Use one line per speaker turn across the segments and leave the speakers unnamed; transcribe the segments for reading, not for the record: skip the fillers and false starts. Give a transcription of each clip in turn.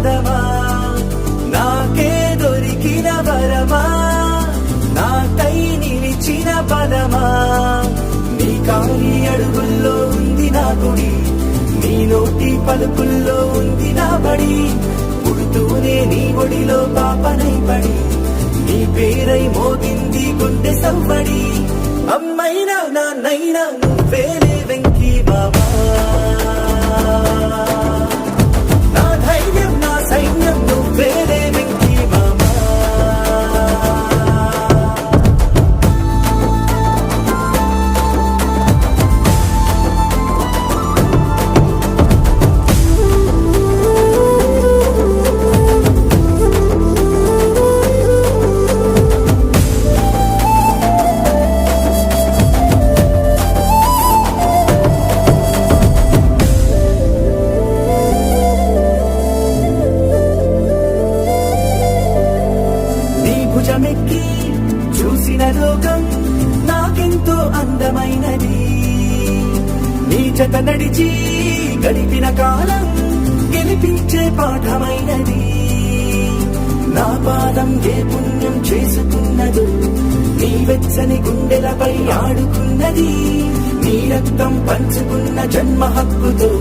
అందమా నాకే దొరికిన వరమా నాకై నిలిచిన బలమా నీ కాలి అడుగుల్లో ఉంది నా గుడి నీ నోటి పలుకుల్లో ఉంది నా బడి పుడుతూనే నీ ఒడిలో పాపనై పడి నీ పేరై మోగింది గుండె సవ్వడి అమ్మైనా నాన్నైనా నువ్వేలే వెంకీ బాబా నా ధైర్యం నా సైన్యం నువ్వేలే వెంకీ బాబా భుజమెక్కి చూసిన లోకం నాకెంతో అందమైనది నీ జత నడిచి గడిపిన కాలం గెలిపించే పాఠమైనది నా పాదం ఏ పుణ్యం చేసుకున్నదు నీ వెచ్చని గుండెలపై ఆడుకున్నది నీ రక్తం పంచుకున్న జన్మ హక్కుతో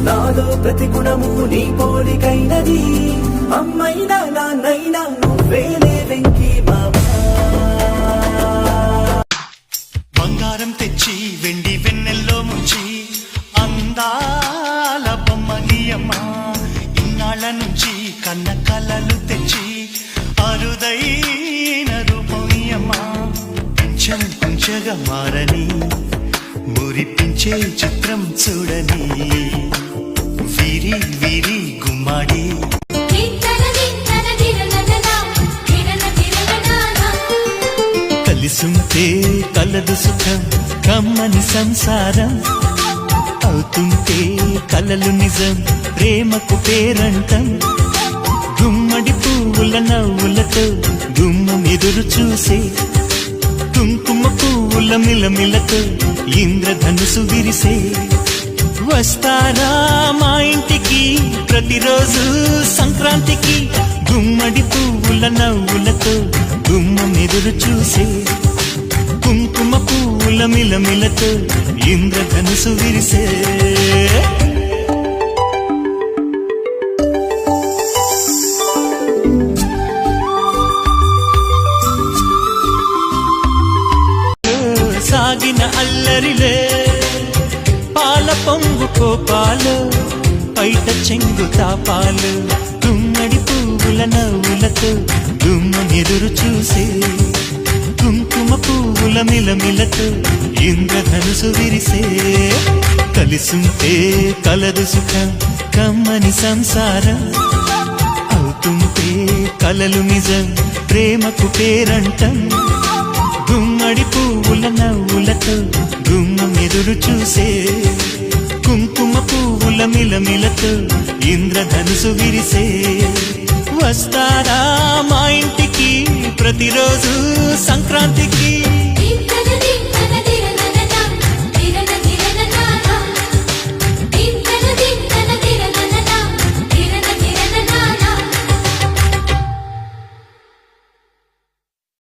నాలో ప్రతి గుణము నీ పోలికైనది అమ్మైనా నాన్నైనా నువ్వేలే వెంకీ బాబా
బంగారం తెచ్చి వెండి వెన్నెల్లో ముంచి అందాల బొమ్మ గీయమ్మ ఇన్నాళ్ళ నుంచి కన్న కలలు తెచ్చి అరుదైన రూపమయ్యమ్మ కొంచెం కొంచెగా మారని మురిపించే చిత్రం చూడని వీరి వీరి గుమ్మాడి కలిసుంటే కలదు సుఖం కమ్మని సంసారం అవుతుంటే కలలు నిజం ప్రేమకు పేరంటం గుమ్మడి పువ్వుల నవ్వులతో గుమ్మం ఎదురు చూసే కుంకుమ పువ్వుల మిలమిలతో ఇంద్రధనుసు విరిసే వస్తారా మా ఇంటికి ప్రతిరోజు సంక్రాంతికి గుమ్మడి పువ్వుల నవ్వులతో గుమ్మం ఎదురు చూసే కుంకుమ పువ్వుల మిలమిలతో ఇంద్రధనుసు విరిసే సాగిన అల్లరిలే పాల పొంగు కోపాలు పైట చెంగు తాపాలు గుమ్మడి పువ్వుల నవ్వులతో గుమ్మం ఎదురు చూసే కుంకుమ పువ్వుల మిలమిలతో ఇంద్రధనుసు విరిసే కలిసుంటే కలదు సుఖం కమ్మని సంసారం అవుతుంటే కలలు నిజం ప్రేమకు పేరంటం గుమ్మడి పువ్వుల నవ్వులతో గుమ్మం ఎదురు చూసే కుంకుమ పువ్వుల మిలమిలతో ఇంద్రధనుసు విరిసే వస్తారా మా ఇంటికి ప్రతిరోజు సంక్రాంతికి